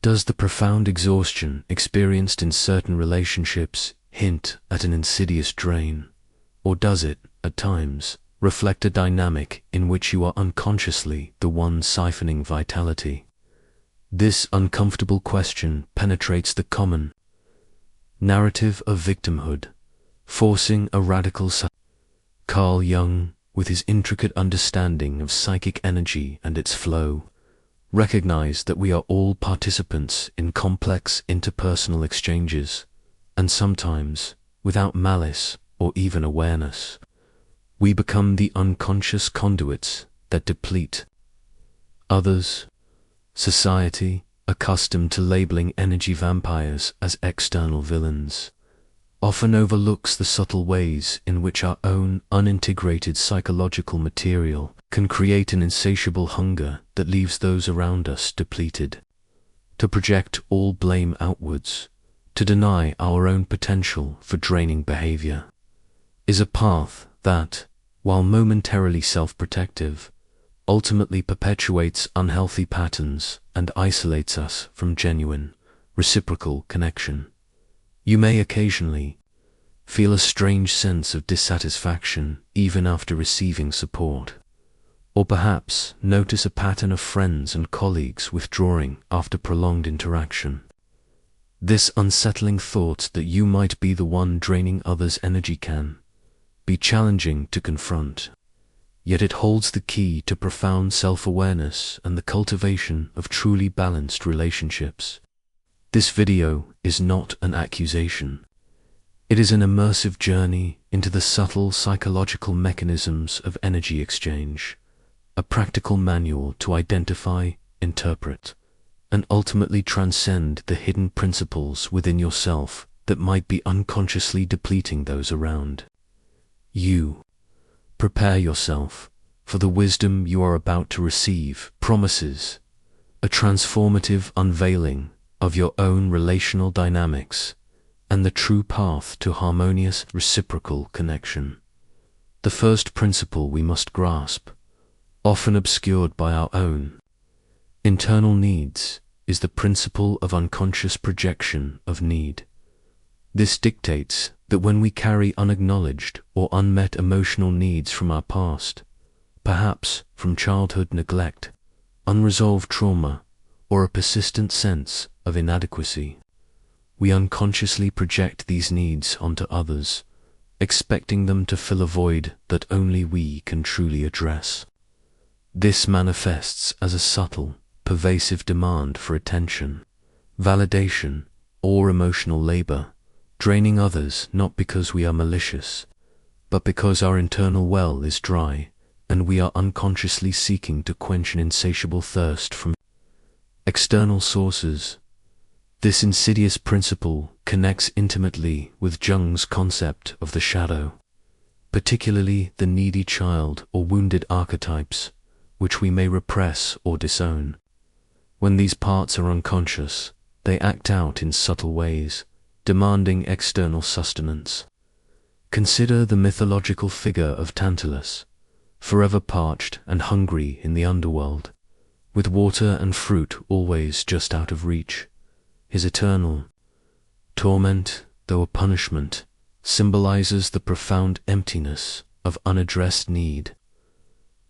Does the profound exhaustion experienced in certain relationships hint at an insidious drain, or does it, at times, reflect a dynamic in which you are unconsciously the one siphoning vitality? This uncomfortable question penetrates the common narrative of victimhood, forcing a radical Carl Jung, with his intricate understanding of psychic energy and its flow, recognized that we are all participants in complex interpersonal exchanges, and sometimes, without malice or even awareness, we become the unconscious conduits that deplete others. Society, accustomed to labeling energy vampires as external villains, often overlooks the subtle ways in which our own unintegrated psychological material can create an insatiable hunger that leaves those around us depleted. To project all blame outwards, to deny our own potential for draining behavior, is a path that, while momentarily self-protective, ultimately perpetuates unhealthy patterns and isolates us from genuine, reciprocal connection. You may occasionally feel a strange sense of dissatisfaction even after receiving support, or perhaps notice a pattern of friends and colleagues withdrawing after prolonged interaction. This unsettling thought that you might be the one draining others' energy can be challenging to confront, yet it holds the key to profound self-awareness and the cultivation of truly balanced relationships. This video is not an accusation. It is an immersive journey into the subtle psychological mechanisms of energy exchange, a practical manual to identify, interpret, and ultimately transcend the hidden principles within yourself that might be unconsciously depleting those around you. Prepare yourself, for the wisdom you are about to receive promises a transformative unveiling of your own relational dynamics and the true path to harmonious reciprocal connection. The first principle we must grasp, often obscured by our own internal needs, is the principle of unconscious projection of need. This dictates that when we carry unacknowledged or unmet emotional needs from our past, perhaps from childhood neglect, unresolved trauma, or a persistent sense of inadequacy, we unconsciously project these needs onto others, expecting them to fill a void that only we can truly address. This manifests as a subtle, pervasive demand for attention, validation, or emotional labor, draining others not because we are malicious, but because our internal well is dry and we are unconsciously seeking to quench an insatiable thirst from external sources. This insidious principle connects intimately with Jung's concept of the shadow, particularly the needy child or wounded archetypes, which we may repress or disown. When these parts are unconscious, they act out in subtle ways, demanding external sustenance. Consider the mythological figure of Tantalus, forever parched and hungry in the underworld, with water and fruit always just out of reach. His eternal torment, though a punishment, symbolizes the profound emptiness of unaddressed need.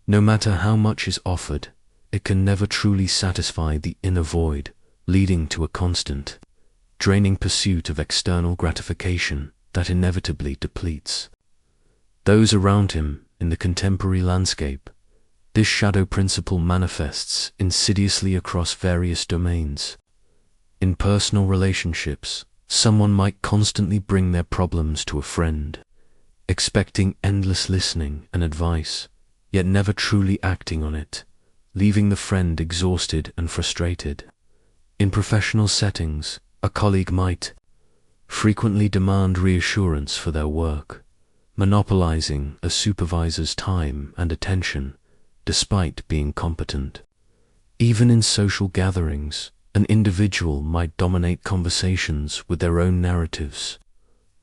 No matter how much is offered, it can never truly satisfy the inner void, leading to a constant, draining pursuit of external gratification that inevitably depletes those around him. In the contemporary landscape, this shadow principle manifests insidiously across various domains. In personal relationships, someone might constantly bring their problems to a friend, expecting endless listening and advice, yet never truly acting on it, leaving the friend exhausted and frustrated. In professional settings, a colleague might frequently demand reassurance for their work, monopolizing a supervisor's time and attention despite being competent. Even in social gatherings, an individual might dominate conversations with their own narratives,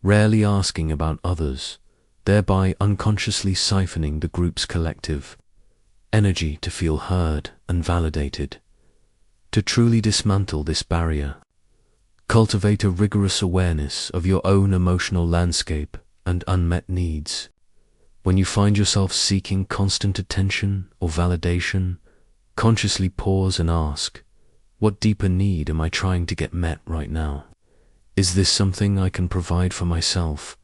rarely asking about others, thereby unconsciously siphoning the group's collective energy to feel heard and validated. To truly dismantle this barrier, cultivate a rigorous awareness of your own emotional landscape and unmet needs. When you find yourself seeking constant attention or validation, consciously pause and ask, what deeper need am I trying to get met right now? Is this something I can provide for myself,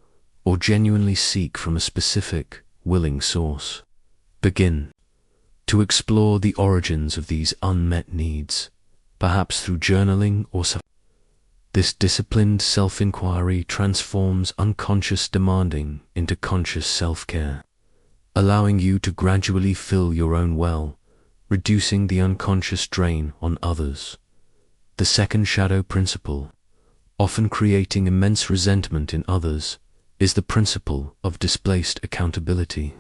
or genuinely seek from a specific, willing source? Begin to explore the origins of these unmet needs, perhaps through journaling or this disciplined self-inquiry transforms unconscious demanding into conscious self-care, allowing you to gradually fill your own well, reducing the unconscious drain on others. The second shadow principle, often creating immense resentment in others, is the principle of displaced accountability.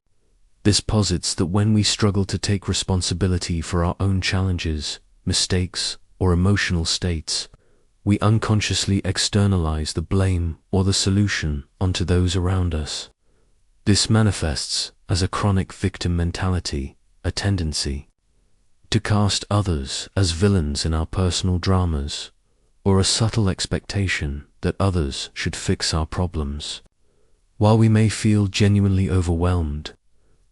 This posits that when we struggle to take responsibility for our own challenges, mistakes, or emotional states, we unconsciously externalize the blame or the solution onto those around us. This manifests as a chronic victim mentality, a tendency to cast others as villains in our personal dramas, or a subtle expectation that others should fix our problems. While we may feel genuinely overwhelmed,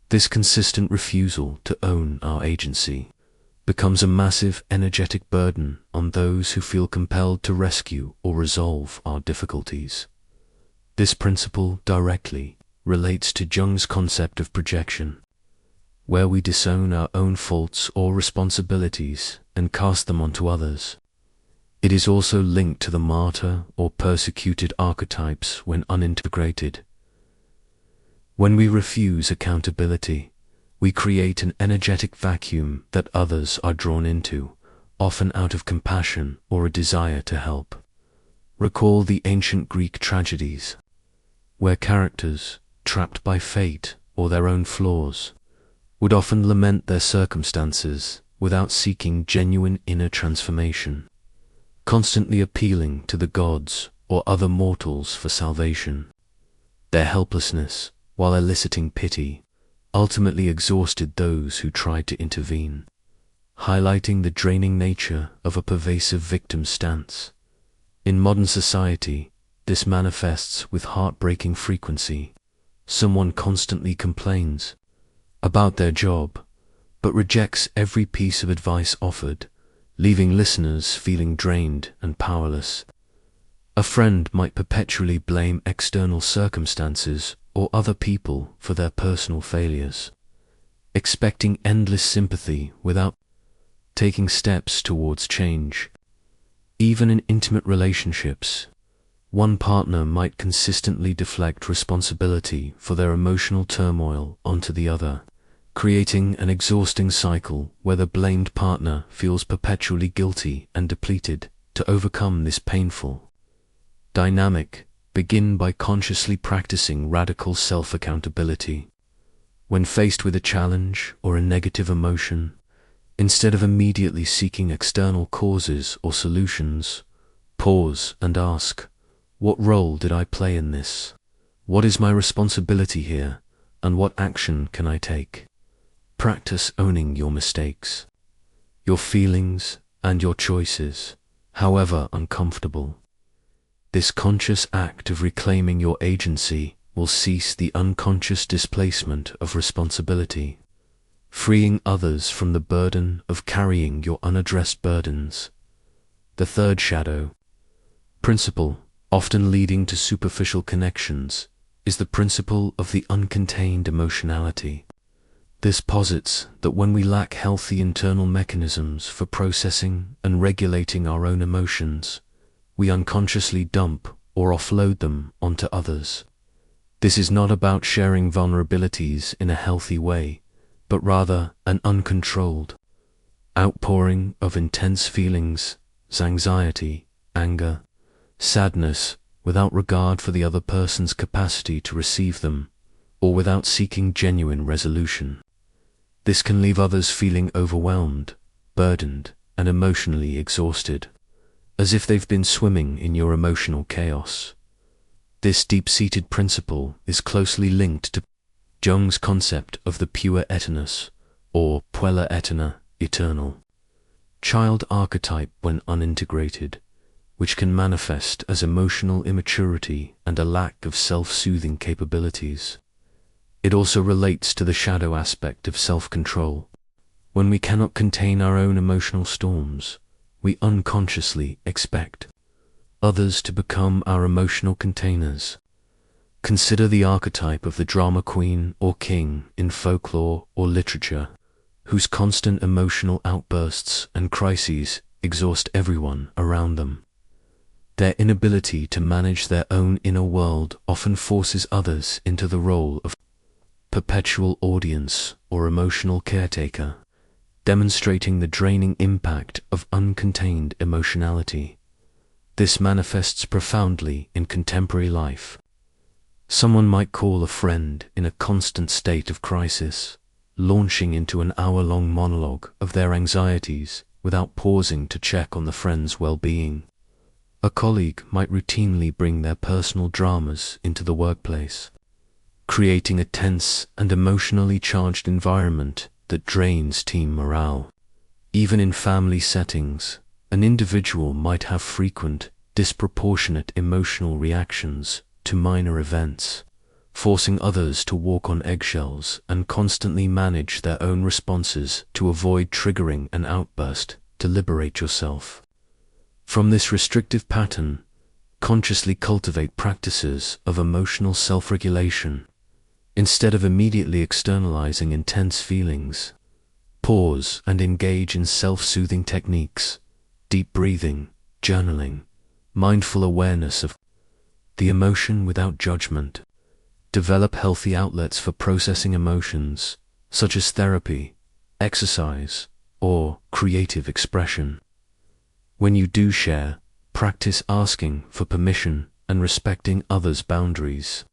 this consistent refusal to own our agency becomes a massive energetic burden on those who feel compelled to rescue or resolve our difficulties. This principle directly relates to Jung's concept of projection, where we disown our own faults or responsibilities and cast them onto others. It is also linked to the martyr or persecuted archetypes when unintegrated. When we refuse accountability, we create an energetic vacuum that others are drawn into, often out of compassion or a desire to help. Recall the ancient Greek tragedies, where characters, trapped by fate or their own flaws, would often lament their circumstances without seeking genuine inner transformation, constantly appealing to the gods or other mortals for salvation. Their helplessness, while eliciting pity, ultimately exhausted those who tried to intervene, highlighting the draining nature of a pervasive victim stance. In modern society, this manifests with heartbreaking frequency. Someone constantly complains about their job, but rejects every piece of advice offered, leaving listeners feeling drained and powerless. A friend might perpetually blame external circumstances or other people for their personal failures, expecting endless sympathy without taking steps towards change. Even in intimate relationships, one partner might consistently deflect responsibility for their emotional turmoil onto the other, creating an exhausting cycle where the blamed partner feels perpetually guilty and depleted. To overcome this painful dynamic, begin by consciously practicing radical self-accountability. When faced with a challenge or a negative emotion, instead of immediately seeking external causes or solutions, pause and ask, what role did I play in this? What is my responsibility here, and what action can I take? Practice owning your mistakes, your feelings, and your choices, however uncomfortable. This conscious act of reclaiming your agency will cease the unconscious displacement of responsibility, freeing others from the burden of carrying your unaddressed burdens. The third shadow principle, often leading to superficial connections, is the principle of the uncontained emotionality. This posits that when we lack healthy internal mechanisms for processing and regulating our own emotions, we unconsciously dump or offload them onto others. This is not about sharing vulnerabilities in a healthy way, but rather an uncontrolled outpouring of intense feelings, anxiety, anger, sadness, without regard for the other person's capacity to receive them, or without seeking genuine resolution. This can leave others feeling overwhelmed, burdened, and emotionally exhausted, as if they've been swimming in your emotional chaos. This deep-seated principle is closely linked to Jung's concept of the pure eternus, or puella eterna, eternal. child archetype when unintegrated, which can manifest as emotional immaturity and a lack of self-soothing capabilities. It also relates to the shadow aspect of self-control. When we cannot contain our own emotional storms, we unconsciously expect others to become our emotional containers. Consider the archetype of the drama queen or king in folklore or literature, whose constant emotional outbursts and crises exhaust everyone around them. Their inability to manage their own inner world often forces others into the role of perpetual audience or emotional caretaker, demonstrating the draining impact of uncontained emotionality. This manifests profoundly in contemporary life. Someone might call a friend in a constant state of crisis, launching into an hour-long monologue of their anxieties without pausing to check on the friend's well-being. A colleague might routinely bring their personal dramas into the workplace, creating a tense and emotionally charged environment that drains team morale. Even in family settings, an individual might have frequent, disproportionate emotional reactions to minor events, forcing others to walk on eggshells and constantly manage their own responses to avoid triggering an outburst to liberate yourself. From this restrictive pattern, consciously cultivate practices of emotional self-regulation. Instead of immediately externalizing intense feelings, pause and engage in self-soothing techniques, deep breathing, journaling, mindful awareness of the emotion without judgment. Develop healthy outlets for processing emotions, such as therapy, exercise, or creative expression. When you do share, practice asking for permission and respecting others' boundaries,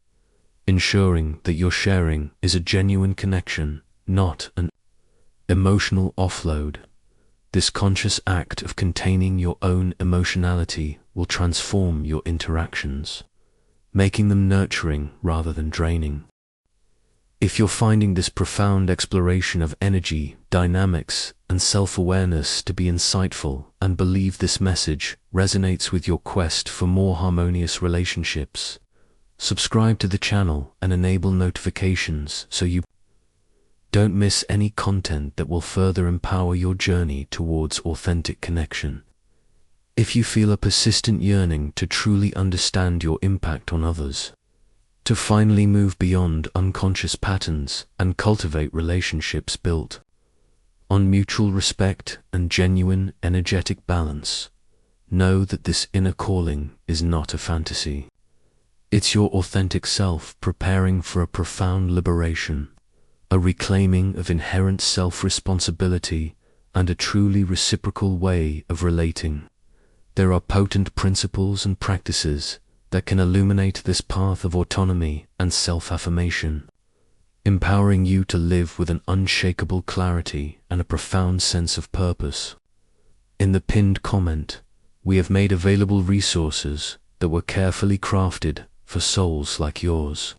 ensuring that your sharing is a genuine connection, not an emotional offload. This conscious act of containing your own emotionality will transform your interactions, making them nurturing rather than draining. If you're finding this profound exploration of energy, dynamics, and self-awareness to be insightful and believe this message resonates with your quest for more harmonious relationships, subscribe to the channel and enable notifications so you don't miss any content that will further empower your journey towards authentic connection. If you feel a persistent yearning to truly understand your impact on others, to finally move beyond unconscious patterns and cultivate relationships built on mutual respect and genuine energetic balance, know that this inner calling is not a fantasy. It's your authentic self preparing for a profound liberation, a reclaiming of inherent self-responsibility, and a truly reciprocal way of relating. There are potent principles and practices that can illuminate this path of autonomy and self-affirmation, empowering you to live with an unshakable clarity and a profound sense of purpose. In the pinned comment, we have made available resources that were carefully crafted for souls like yours,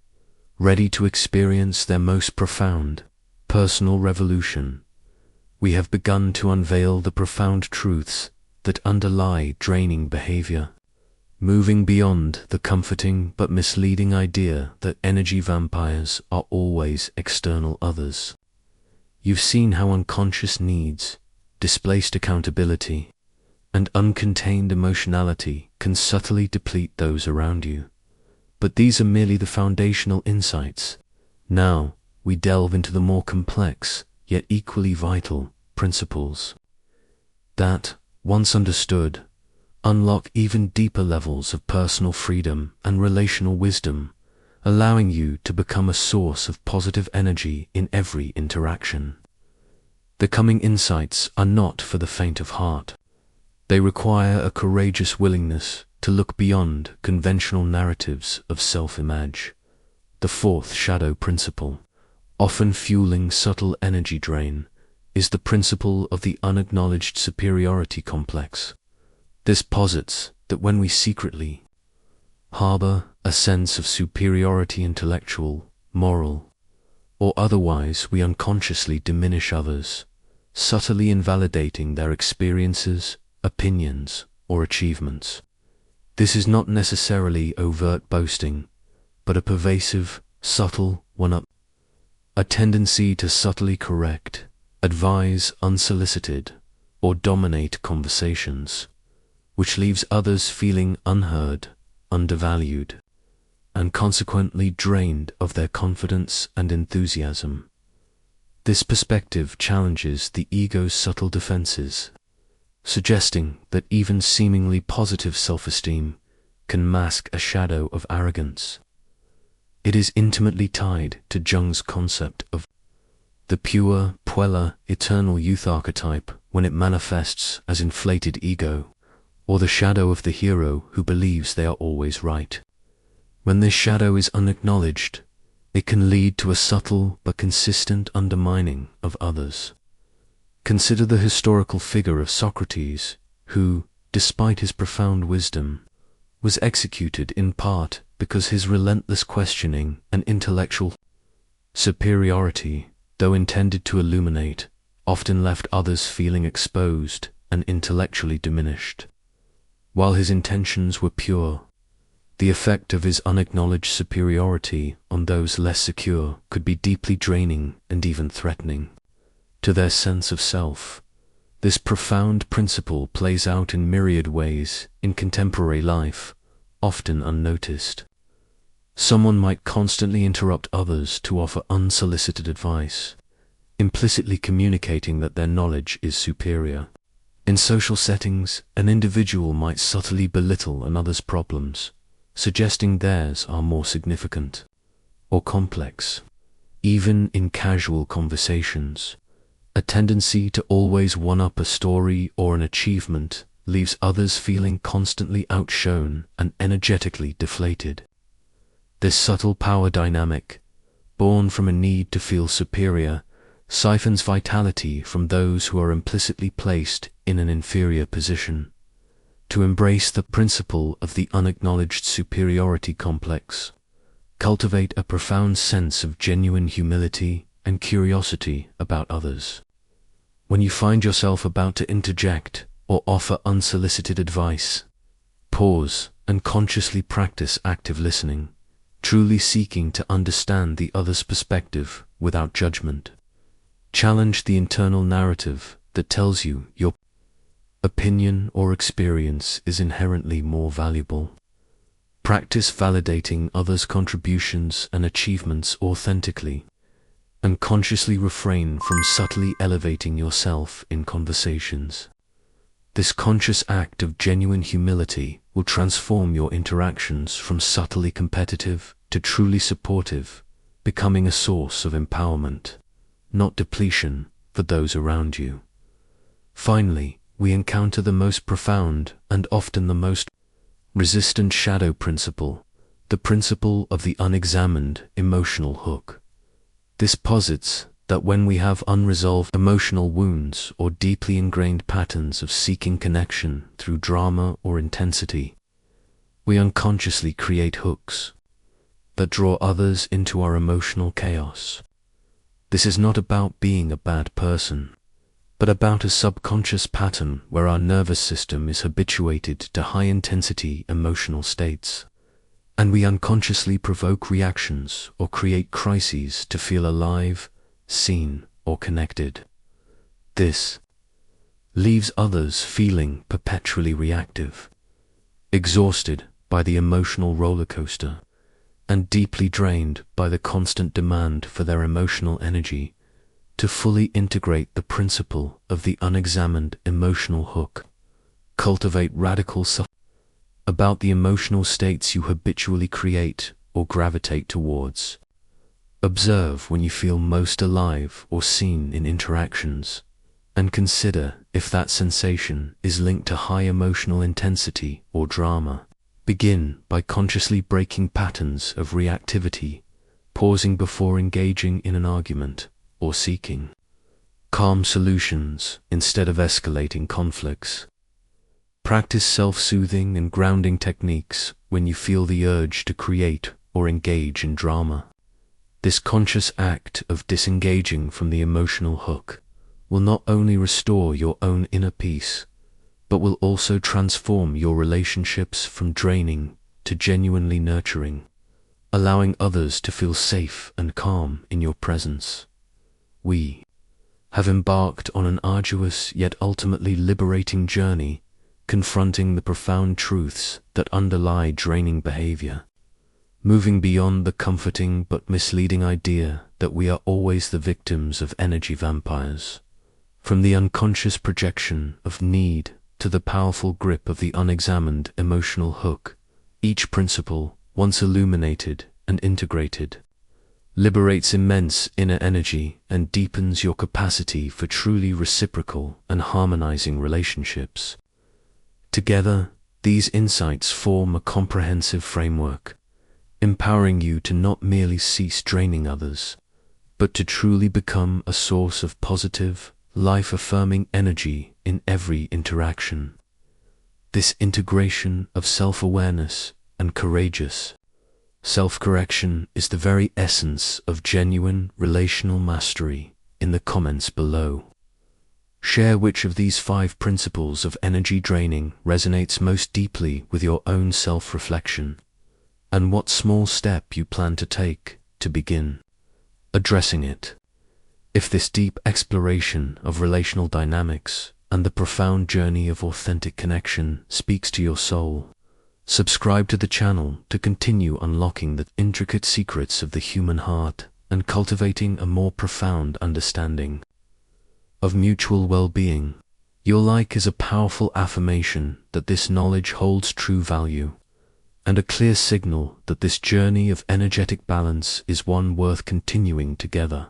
ready to experience their most profound, personal revolution. We have begun to unveil the profound truths that underlie draining behavior, moving beyond the comforting but misleading idea that energy vampires are always external others. You've seen how unconscious needs, displaced accountability, and uncontained emotionality can subtly deplete those around you. But these are merely the foundational insights. Now, we delve into the more complex, yet equally vital, principles that, once understood, unlock even deeper levels of personal freedom and relational wisdom, allowing you to become a source of positive energy in every interaction. The coming insights are not for the faint of heart. They require a courageous willingness to look beyond conventional narratives of self-image. The fourth shadow principle, often fueling subtle energy drain, is the principle of the unacknowledged superiority complex. This posits that when we secretly harbor a sense of superiority, intellectual, moral, or otherwise, we unconsciously diminish others, subtly invalidating their experiences, opinions, or achievements. This is not necessarily overt boasting, but a pervasive, subtle one-up, a tendency to subtly correct, advise unsolicited, or dominate conversations, which leaves others feeling unheard, undervalued, and consequently drained of their confidence and enthusiasm. This perspective challenges the ego's subtle defenses, suggesting that even seemingly positive self-esteem can mask a shadow of arrogance. It is intimately tied to Jung's concept of the pure, puella, eternal youth archetype when it manifests as inflated ego, or the shadow of the hero who believes they are always right. When this shadow is unacknowledged, it can lead to a subtle but consistent undermining of others. Consider the historical figure of Socrates, who, despite his profound wisdom, was executed in part because his relentless questioning and intellectual superiority, though intended to illuminate, often left others feeling exposed and intellectually diminished. While his intentions were pure, the effect of his unacknowledged superiority on those less secure could be deeply draining and even threatening to their sense of self. This profound principle plays out in myriad ways in contemporary life, often unnoticed. Someone might constantly interrupt others to offer unsolicited advice, implicitly communicating that their knowledge is superior. In social settings, an individual might subtly belittle another's problems, suggesting theirs are more significant or complex. Even in casual conversations, a tendency to always one-up a story or an achievement leaves others feeling constantly outshone and energetically deflated. This subtle power dynamic, born from a need to feel superior, siphons vitality from those who are implicitly placed in an inferior position. To embrace the principle of the unacknowledged superiority complex, cultivate a profound sense of genuine humility and curiosity about others. When you find yourself about to interject or offer unsolicited advice, pause and consciously practice active listening, truly seeking to understand the other's perspective without judgment. Challenge the internal narrative that tells you your opinion or experience is inherently more valuable. Practice validating others' contributions and achievements authentically, and consciously refrain from subtly elevating yourself in conversations. This conscious act of genuine humility will transform your interactions from subtly competitive to truly supportive, becoming a source of empowerment, not depletion, for those around you. Finally, we encounter the most profound and often the most resistant shadow principle, the principle of the unexamined emotional hook. This posits that when we have unresolved emotional wounds or deeply ingrained patterns of seeking connection through drama or intensity, we unconsciously create hooks that draw others into our emotional chaos. This is not about being a bad person, but about a subconscious pattern where our nervous system is habituated to high-intensity emotional states, and we unconsciously provoke reactions or create crises to feel alive, seen, or connected. This leaves others feeling perpetually reactive, exhausted by the emotional roller coaster, and deeply drained by the constant demand for their emotional energy. To fully integrate the principle of the unexamined emotional hook, cultivate radical self about the emotional states you habitually create or gravitate towards. Observe when you feel most alive or seen in interactions, and consider if that sensation is linked to high emotional intensity or drama. Begin by consciously breaking patterns of reactivity, pausing before engaging in an argument, or seeking calm solutions instead of escalating conflicts. Practice self-soothing and grounding techniques when you feel the urge to create or engage in drama. This conscious act of disengaging from the emotional hook will not only restore your own inner peace, but will also transform your relationships from draining to genuinely nurturing, allowing others to feel safe and calm in your presence. We have embarked on an arduous yet ultimately liberating journey, confronting the profound truths that underlie draining behavior, moving beyond the comforting but misleading idea that we are always the victims of energy vampires. From the unconscious projection of need to the powerful grip of the unexamined emotional hook, each principle, once illuminated and integrated, liberates immense inner energy and deepens your capacity for truly reciprocal and harmonizing relationships. Together, these insights form a comprehensive framework, empowering you to not merely cease draining others, but to truly become a source of positive, life-affirming energy in every interaction. This integration of self-awareness and courageous self-correction is the very essence of genuine relational mastery. In the comments below, share which of these 5 principles of energy draining resonates most deeply with your own self-reflection, and what small step you plan to take to begin addressing it. If this deep exploration of relational dynamics and the profound journey of authentic connection speaks to your soul, subscribe to the channel to continue unlocking the intricate secrets of the human heart and cultivating a more profound understanding of mutual well-being. Your like is a powerful affirmation that this knowledge holds true value, and a clear signal that this journey of energetic balance is one worth continuing together.